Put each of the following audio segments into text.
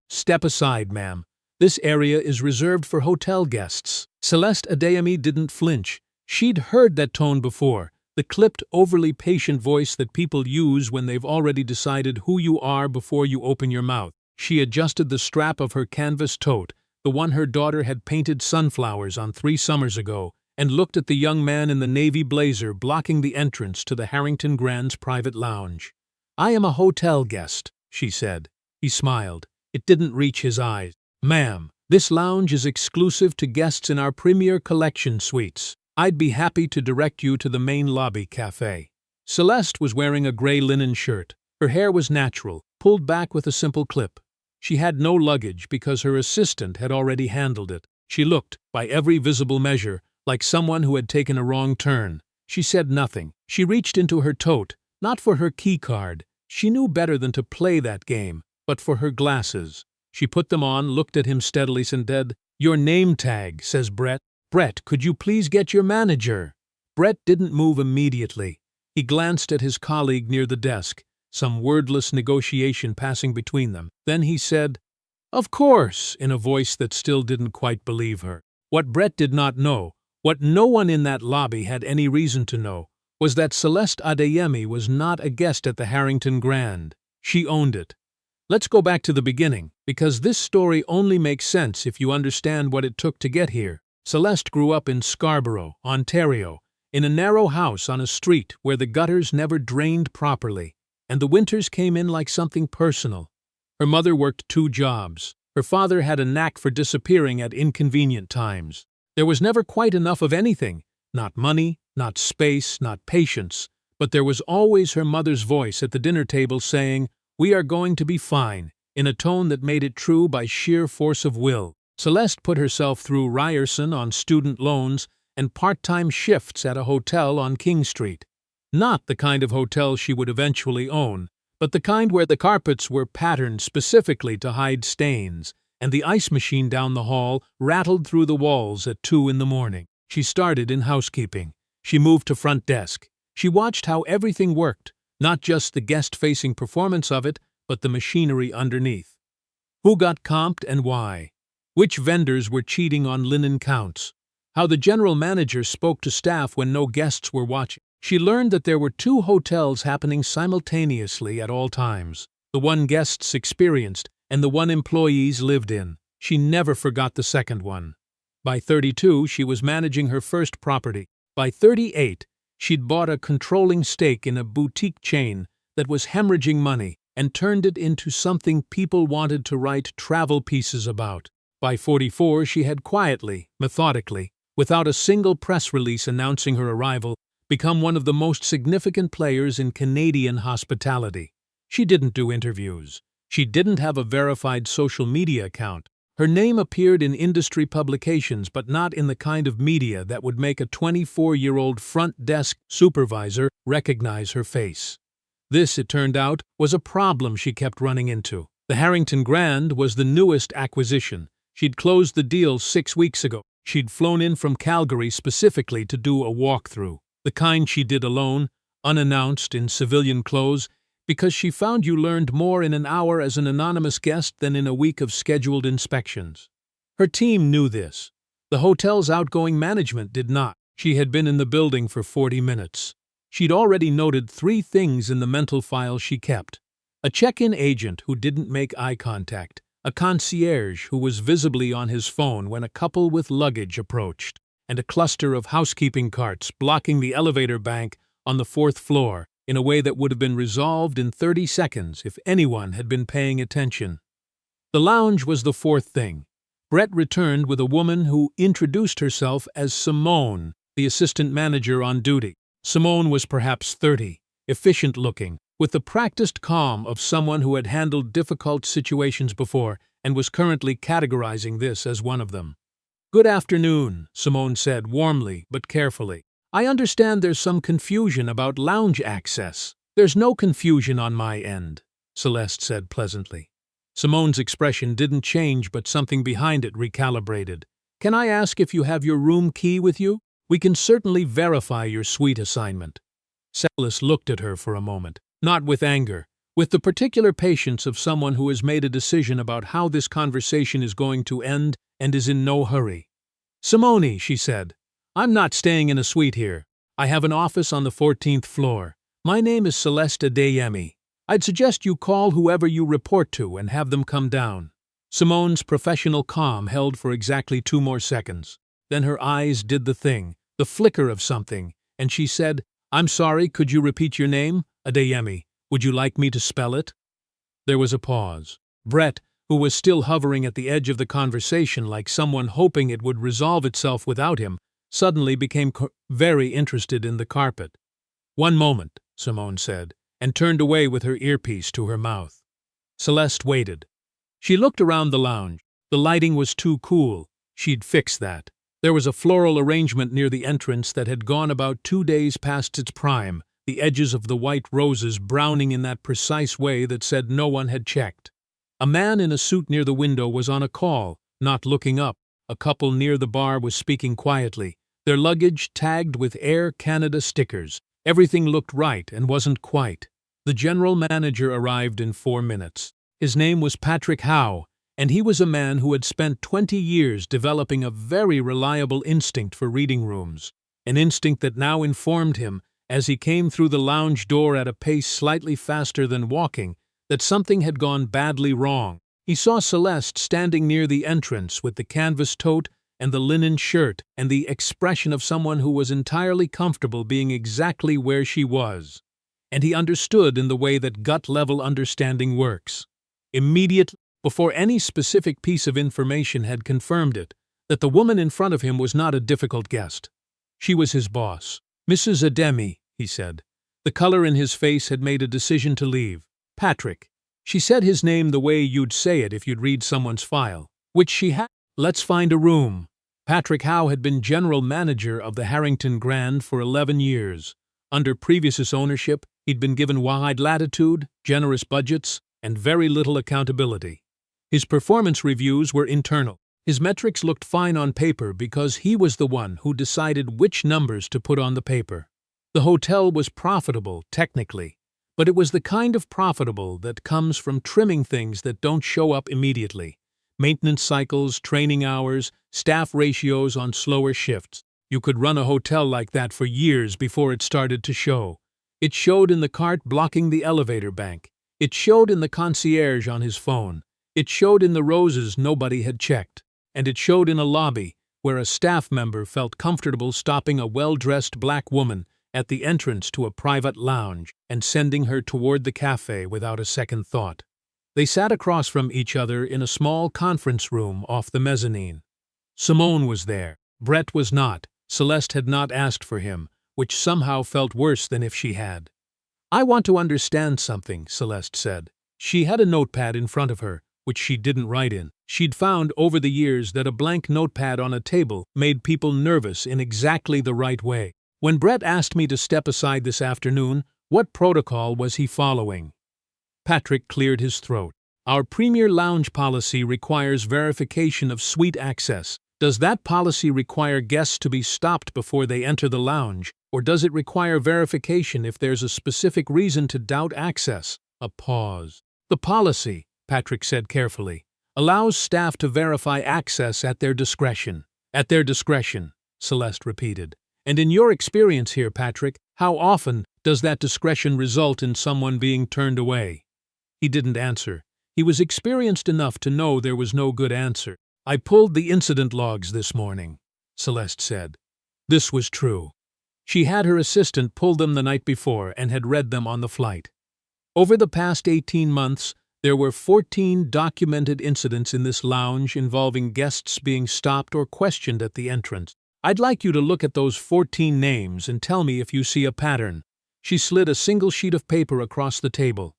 "Step aside, ma'am. This area is reserved for hotel guests." Celeste Adeyemi didn't flinch. She'd heard that tone before, the clipped, overly patient voice that people use when they've already decided who you are before you open your mouth. She adjusted the strap of her canvas tote, the one her daughter had painted sunflowers on 3 summers ago, and looked at the young man in the navy blazer blocking the entrance to the Harrington Grand's private lounge. "I am a hotel guest," she said. He smiled. It didn't reach his eyes. "Ma'am, this lounge is exclusive to guests in our premier collection suites. I'd be happy to direct you to the main lobby café." Celeste was wearing a gray linen shirt. Her hair was natural, pulled back with a simple clip. She had no luggage because her assistant had already handled it. She looked, by every visible measure, like someone who had taken a wrong turn. She said nothing. She reached into her tote, not for her key card. She knew better than to play that game, but for her glasses. She put them on, looked at him steadily, and said, "Your name tag says Brett. Brett, could you please get your manager?" Brett didn't move immediately. He glanced at his colleague near the desk, some wordless negotiation passing between them. Then he said, "Of course," in a voice that still didn't quite believe her. What Brett did not know, what no one in that lobby had any reason to know, was that Celeste Adeyemi was not a guest at the Harrington Grand. She owned it. Let's go back to the beginning, because this story only makes sense if you understand what it took to get here. Celeste grew up in Scarborough, Ontario, in a narrow house on a street where the gutters never drained properly, and the winters came in like something personal. Her mother worked 2 jobs. Her father had a knack for disappearing at inconvenient times. There was never quite enough of anything, not money, not space, not patience, but there was always her mother's voice at the dinner table saying, "We are going to be fine," in a tone that made it true by sheer force of will. Celeste put herself through Ryerson on student loans and part-time shifts at a hotel on King Street. Not the kind of hotel she would eventually own, but the kind where the carpets were patterned specifically to hide stains, and the ice machine down the hall rattled through the walls at 2 in the morning. She started in housekeeping. She moved to front desk. She watched how everything worked, not just the guest-facing performance of it, but the machinery underneath. Who got comped and why? Which vendors were cheating on linen counts? How the general manager spoke to staff when no guests were watching. She learned that there were 2 hotels happening simultaneously at all times, the one guests experienced and the one employees lived in. She never forgot the second one. By 32, she was managing her first property. By 38, she'd bought a controlling stake in a boutique chain that was hemorrhaging money and turned it into something people wanted to write travel pieces about. By 44, she had quietly, methodically, without a single press release announcing her arrival, become one of the most significant players in Canadian hospitality. She didn't do interviews. She didn't have a verified social media account. Her name appeared in industry publications, but not in the kind of media that would make a 24-year-old front desk supervisor recognize her face. This, it turned out, was a problem she kept running into. The Harrington Grand was the newest acquisition. She'd closed the deal 6 weeks ago. She'd flown in from Calgary specifically to do a walkthrough, the kind she did alone, unannounced in civilian clothes, because she found you learned more in an hour as an anonymous guest than in a week of scheduled inspections. Her team knew this. The hotel's outgoing management did not. She had been in the building for 40 minutes. She'd already noted 3 things in the mental file she kept: a check-in agent who didn't make eye contact, a concierge who was visibly on his phone when a couple with luggage approached, and a cluster of housekeeping carts blocking the elevator bank on the 4th floor in a way that would have been resolved in 30 seconds if anyone had been paying attention. The lounge was the 4th thing. Brett returned with a woman who introduced herself as Simone, the assistant manager on duty. Simone was perhaps 30, efficient-looking, with the practiced calm of someone who had handled difficult situations before and was currently categorizing this as one of them. "Good afternoon," Simone said warmly but carefully. "I understand there's some confusion about lounge access." "There's no confusion on my end," Celeste said pleasantly. Simone's expression didn't change, but something behind it recalibrated. "Can I ask if you have your room key with you? We can certainly verify your suite assignment." Celeste looked at her for a moment, not with anger, with the particular patience of someone who has made a decision about how this conversation is going to end and is in no hurry. "Simone," she said, "I'm not staying in a suite here. I have an office on the 14th floor. My name is Celeste Adeyemi. I'd suggest you call whoever you report to and have them come down." Simone's professional calm held for exactly 2 more seconds. Then her eyes did the thing, the flicker of something, and she said, "I'm sorry, could you repeat your name?" "Adeyemi. Would you like me to spell it?" There was a pause. Brett, who was still hovering at the edge of the conversation like someone hoping it would resolve itself without him, suddenly became very interested in the carpet. "One moment," Simone said, and turned away with her earpiece to her mouth. Celeste waited. She looked around the lounge. The lighting was too cool. She'd fix that. There was a floral arrangement near the entrance that had gone about 2 days past its prime, the edges of the white roses browning in that precise way that said no one had checked. A man in a suit near the window was on a call, not looking up. A couple near the bar was speaking quietly, their luggage tagged with Air Canada stickers. Everything looked right and wasn't quite. The general manager arrived in 4 minutes. His name was Patrick Howe, and he was a man who had spent 20 years developing a very reliable instinct for reading rooms, an instinct that now informed him, as he came through the lounge door at a pace slightly faster than walking, that something had gone badly wrong. He saw Celeste standing near the entrance with the canvas tote and the linen shirt and the expression of someone who was entirely comfortable being exactly where she was. And he understood in the way that gut-level understanding works. Immediately, before any specific piece of information had confirmed it, that the woman in front of him was not a difficult guest. She was his boss. "Mrs. Adeyemi," he said. The color in his face had made a decision to leave. "Patrick." She said his name the way you'd say it if you'd read someone's file, which she had. "Let's find a room." Patrick Howe had been general manager of the Harrington Grand for 11 years. Under previous ownership, he'd been given wide latitude, generous budgets, and very little accountability. His performance reviews were internal. His metrics looked fine on paper because he was the one who decided which numbers to put on the paper. The hotel was profitable, technically, but it was the kind of profitable that comes from trimming things that don't show up immediately. Maintenance cycles, training hours, staff ratios on slower shifts. You could run a hotel like that for years before it started to show. It showed in the cart blocking the elevator bank. It showed in the concierge on his phone. It showed in the roses nobody had checked. And it showed in a lobby where a staff member felt comfortable stopping a well-dressed black woman at the entrance to a private lounge and sending her toward the café without a second thought. They sat across from each other in a small conference room off the mezzanine. Simone was there. Brett was not. Celeste had not asked for him, which somehow felt worse than if she had. "I want to understand something," Celeste said. She had a notepad in front of her, which she didn't write in. She'd found over the years that a blank notepad on a table made people nervous in exactly the right way. "When Brett asked me to step aside this afternoon, what protocol was he following?" Patrick cleared his throat. "Our Premier Lounge policy requires verification of suite access. Does that policy require guests to be stopped before they enter the lounge, or does it require verification if there's a specific reason to doubt access?" A pause. "The policy," Patrick said carefully, "allows staff to verify access at their discretion." "At their discretion," Celeste repeated. "And in your experience here, Patrick, how often does that discretion result in someone being turned away?" He didn't answer. He was experienced enough to know there was no good answer. "I pulled the incident logs this morning," Celeste said. This was true. She had her assistant pull them the night before and had read them on the flight. Over the past 18 months, there were 14 documented incidents in this lounge involving guests being stopped or questioned at the entrance. "I'd like you to look at those 14 names and tell me if you see a pattern." She slid a single sheet of paper across the table.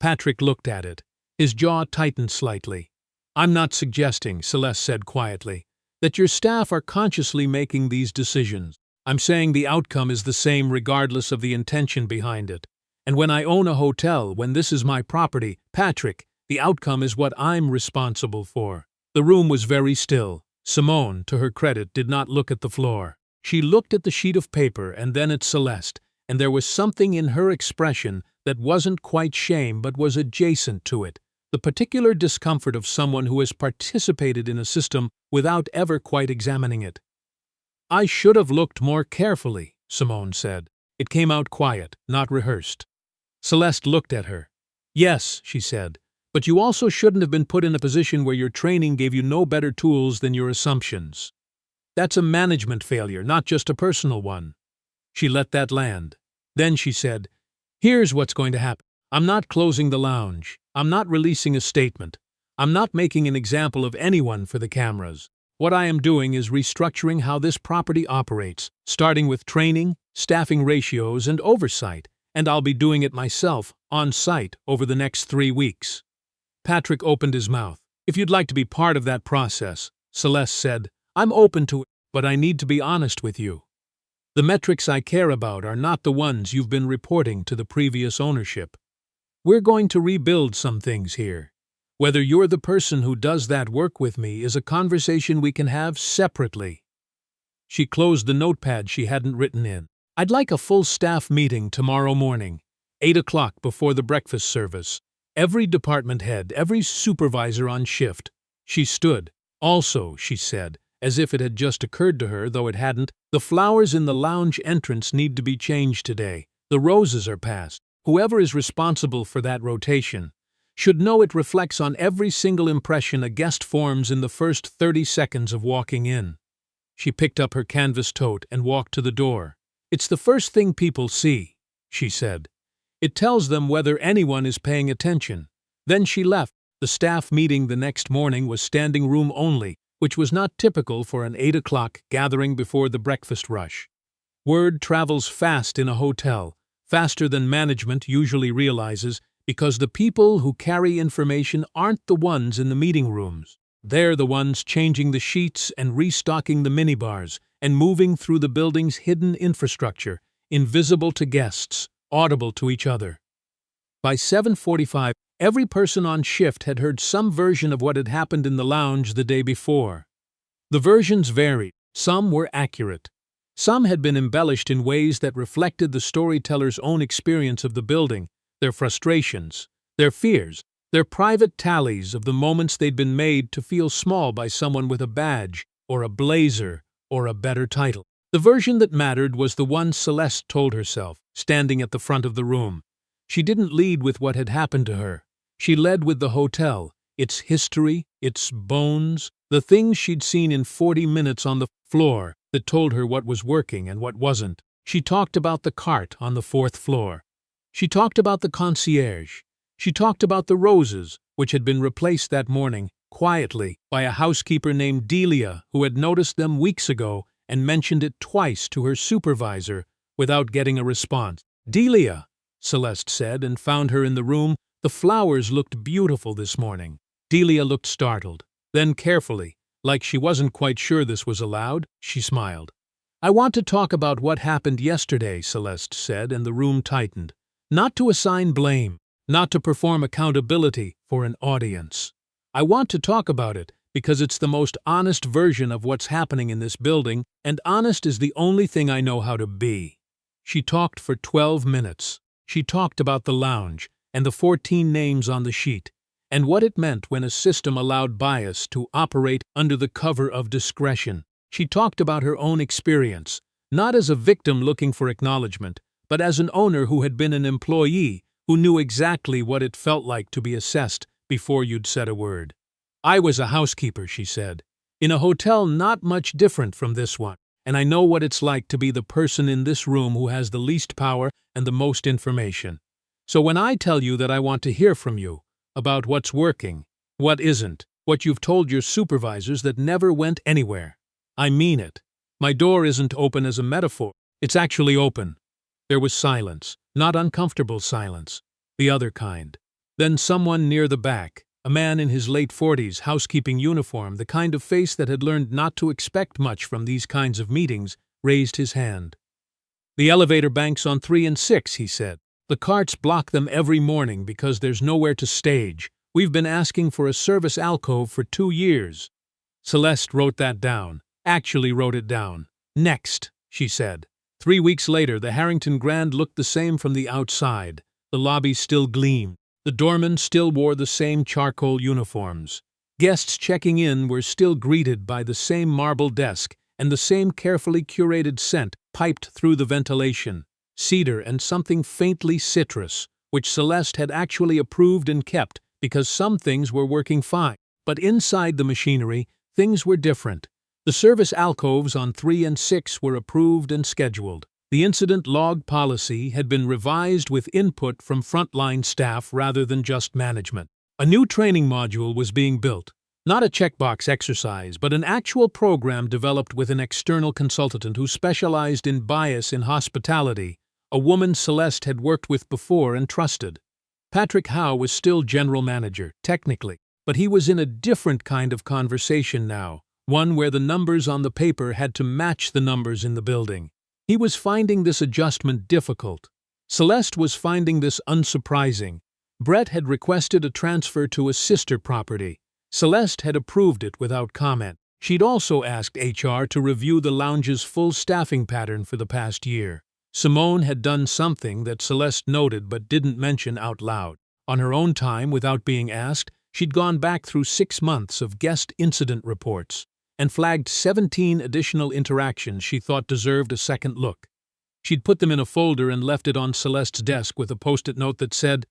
Patrick looked at it. His jaw tightened slightly. "I'm not suggesting," Celeste said quietly, "that your staff are consciously making these decisions. I'm saying the outcome is the same regardless of the intention behind it. And when I own a hotel, when this is my property, Patrick, the outcome is what I'm responsible for." The room was very still. Simone, to her credit, did not look at the floor. She looked at the sheet of paper and then at Celeste, and there was something in her expression that wasn't quite shame but was adjacent to it, the particular discomfort of someone who has participated in a system without ever quite examining it. "I should have looked more carefully," Simone said. It came out quiet, not rehearsed. Celeste looked at her. "Yes," she said, "but you also shouldn't have been put in a position where your training gave you no better tools than your assumptions. That's a management failure, not just a personal one." She let that land. Then she said, "Here's what's going to happen. I'm not closing the lounge. I'm not releasing a statement. I'm not making an example of anyone for the cameras. What I am doing is restructuring how this property operates, starting with training, staffing ratios, and oversight, and I'll be doing it myself, on site, over the next 3 weeks." Patrick opened his mouth. "If you'd like to be part of that process," Celeste said, "I'm open to it, but I need to be honest with you. The metrics I care about are not the ones you've been reporting to the previous ownership. We're going to rebuild some things here. Whether you're the person who does that work with me is a conversation we can have separately." She closed the notepad she hadn't written in. "I'd like a full staff meeting tomorrow morning, 8 o'clock before the breakfast service. Every department head, every supervisor on shift." She stood. "Also," she said, as if it had just occurred to her, though it hadn't, "the flowers in the lounge entrance need to be changed today. The roses are past. Whoever is responsible for that rotation should know it reflects on every single impression a guest forms in the first 30 seconds of walking in." She picked up her canvas tote and walked to the door. "It's the first thing people see," she said. "It tells them whether anyone is paying attention." Then she left. The staff meeting the next morning was standing room only, which was not typical for an 8 o'clock gathering before the breakfast rush. Word travels fast in a hotel, faster than management usually realizes, because the people who carry information aren't the ones in the meeting rooms. They're the ones changing the sheets and restocking the minibars and moving through the building's hidden infrastructure, invisible to guests, audible to each other. By 7:45, every person on shift had heard some version of what had happened in the lounge the day before. The versions varied. Some were accurate. Some had been embellished in ways that reflected the storyteller's own experience of the building, their frustrations, their fears, their private tallies of the moments they'd been made to feel small by someone with a badge, or a blazer, or a better title. The version that mattered was the one Celeste told herself, standing at the front of the room. She didn't lead with what had happened to her. She led with the hotel, its history, its bones, the things she'd seen in 40 minutes on the floor that told her what was working and what wasn't. She talked about the cart on the 4th floor. She talked about the concierge. She talked about the roses, which had been replaced that morning, quietly, by a housekeeper named Delia who had noticed them weeks ago and mentioned it twice to her supervisor without getting a response. "Delia," Celeste said, and found her in the room. "The flowers looked beautiful this morning." Delia looked startled. Then carefully, like she wasn't quite sure this was allowed, she smiled. "I want to talk about what happened yesterday," Celeste said, and the room tightened. "Not to assign blame, not to perform accountability for an audience. I want to talk about it because it's the most honest version of what's happening in this building, and honest is the only thing I know how to be." She talked for 12 minutes. She talked about the lounge and the 14 names on the sheet, and what it meant when a system allowed bias to operate under the cover of discretion. She talked about her own experience, not as a victim looking for acknowledgement, but as an owner who had been an employee who knew exactly what it felt like to be assessed before you'd said a word. "I was a housekeeper," she said, "in a hotel not much different from this one, and I know what it's like to be the person in this room who has the least power and the most information. So when I tell you that I want to hear from you about what's working, what isn't, what you've told your supervisors that never went anywhere, I mean it. My door isn't open as a metaphor. It's actually open." There was silence, not uncomfortable silence, the other kind. Then someone near the back, a man in his late 40s, housekeeping uniform, the kind of face that had learned not to expect much from these kinds of meetings, raised his hand. "The elevator banks on 3 and 6, he said. "The carts block them every morning because there's nowhere to stage. We've been asking for a service alcove for 2 years. Celeste wrote that down, actually wrote it down. "Next," she said. 3 weeks later, the Harrington Grand looked the same from the outside. The lobby still gleamed. The doormen still wore the same charcoal uniforms. Guests checking in were still greeted by the same marble desk and the same carefully curated scent piped through the ventilation, cedar and something faintly citrus, which Celeste had actually approved and kept because some things were working fine. But inside the machinery, things were different. The service alcoves on 3 and 6 were approved and scheduled. The incident log policy had been revised with input from frontline staff rather than just management. A new training module was being built, not a checkbox exercise, but an actual program developed with an external consultant who specialized in bias in hospitality, a woman Celeste had worked with before and trusted. Patrick Howe was still general manager, technically, but he was in a different kind of conversation now, one where the numbers on the paper had to match the numbers in the building. He was finding this adjustment difficult. Celeste was finding this unsurprising. Brett had requested a transfer to a sister property. Celeste had approved it without comment. She'd also asked HR to review the lounge's full staffing pattern for the past year. Simone had done something that Celeste noted but didn't mention out loud. On her own time, without being asked, she'd gone back through 6 months of guest incident reports and flagged 17 additional interactions she thought deserved a second look. She'd put them in a folder and left it on Celeste's desk with a post-it note that said,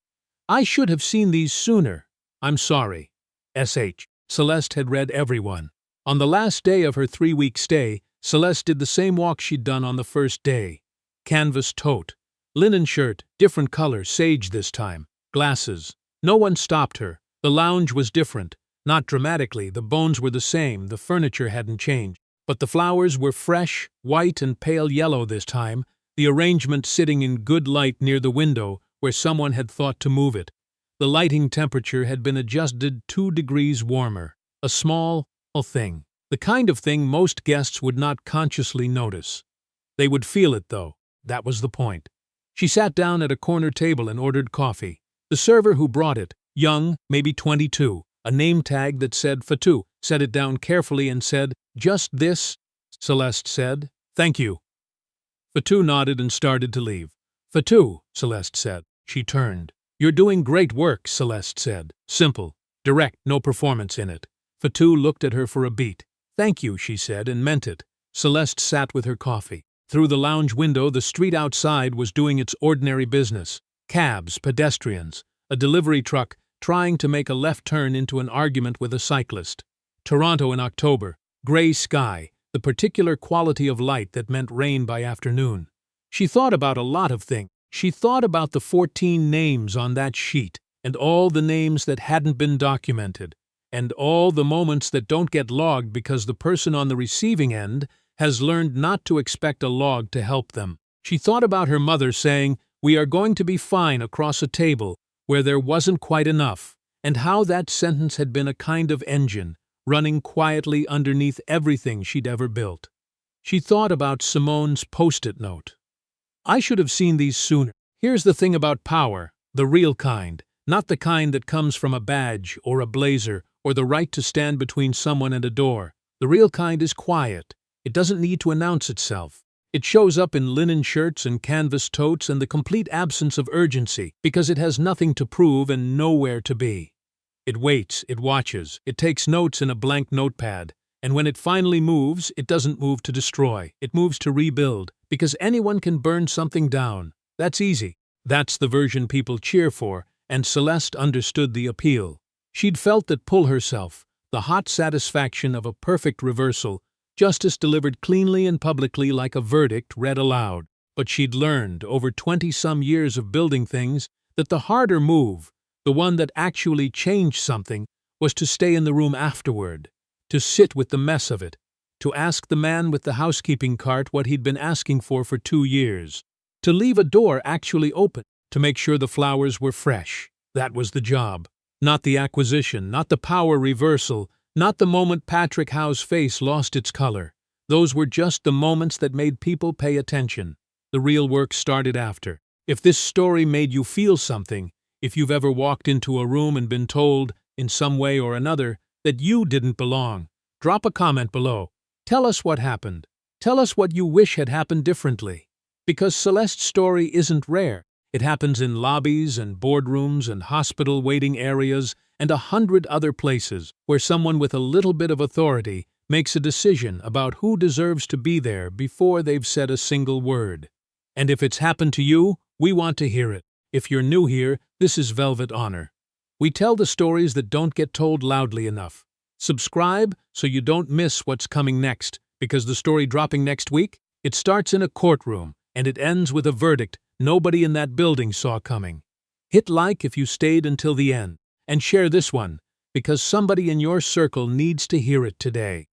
"I should have seen these sooner. I'm sorry. S.H." Celeste had read every one. On the last day of her 3-week stay, Celeste did the same walk she'd done on the first day. Canvas tote, linen shirt, different color, sage this time, glasses. No one stopped her. The lounge was different. Not dramatically, the bones were the same, the furniture hadn't changed. But the flowers were fresh, white and pale yellow this time, the arrangement sitting in good light near the window where someone had thought to move it. The lighting temperature had been adjusted 2 degrees warmer, a small thing. The kind of thing most guests would not consciously notice. They would feel it, though. That was the point. She sat down at a corner table and ordered coffee. The server who brought it, young, maybe 22, a name tag that said Fatou, set it down carefully and said, "Just this?" Celeste said, "Thank you." Fatou nodded and started to leave. "Fatou," Celeste said. She turned. "You're doing great work," Celeste said. Simple, direct, no performance in it. Fatou looked at her for a beat. "Thank you," she said, and meant it. Celeste sat with her coffee. Through the lounge window, the street outside was doing its ordinary business. Cabs, pedestrians, a delivery truck trying to make a left turn into an argument with a cyclist. Toronto in October, gray sky, the particular quality of light that meant rain by afternoon. She thought about a lot of things. She thought about the 14 names on that sheet, and all the names that hadn't been documented, and all the moments that don't get logged because the person on the receiving end has learned not to expect a log to help them. She thought about her mother saying, "We are going to be fine," across a table where there wasn't quite enough, and how that sentence had been a kind of engine, running quietly underneath everything she'd ever built. She thought about Simone's post-it note. "I should have seen these sooner. Here's the thing about power, the real kind, not the kind that comes from a badge or a blazer or the right to stand between someone and a door. The real kind is quiet. It doesn't need to announce itself. It shows up in linen shirts and canvas totes and the complete absence of urgency because it has nothing to prove and nowhere to be. It waits, it watches, it takes notes in a blank notepad, and when it finally moves, it doesn't move to destroy, it moves to rebuild, because anyone can burn something down. That's easy. That's the version people cheer for, and Celeste understood the appeal. She'd felt that pull herself, the hot satisfaction of a perfect reversal, justice delivered cleanly and publicly like a verdict read aloud. But she'd learned, over 20-some years of building things, that the harder move, the one that actually changed something, was to stay in the room afterward, to sit with the mess of it, to ask the man with the housekeeping cart what he'd been asking for 2 years, to leave a door actually open, to make sure the flowers were fresh. That was the job. Not the acquisition, not the power reversal, not the moment Patrick Howe's face lost its color. Those were just the moments that made people pay attention. The real work started after. If this story made you feel something, if you've ever walked into a room and been told, in some way or another, that you didn't belong, drop a comment below. Tell us what happened. Tell us what you wish had happened differently. Because Celeste's story isn't rare. It happens in lobbies and boardrooms and hospital waiting areas and 100 other places where someone with a little bit of authority makes a decision about who deserves to be there before they've said a single word. And if it's happened to you, we want to hear it. If you're new here, this is Velvet Honor. We tell the stories that don't get told loudly enough. Subscribe so you don't miss what's coming next, because the story dropping next week, it starts in a courtroom and it ends with a verdict nobody in that building saw coming. Hit like if you stayed until the end, and share this one, because somebody in your circle needs to hear it today.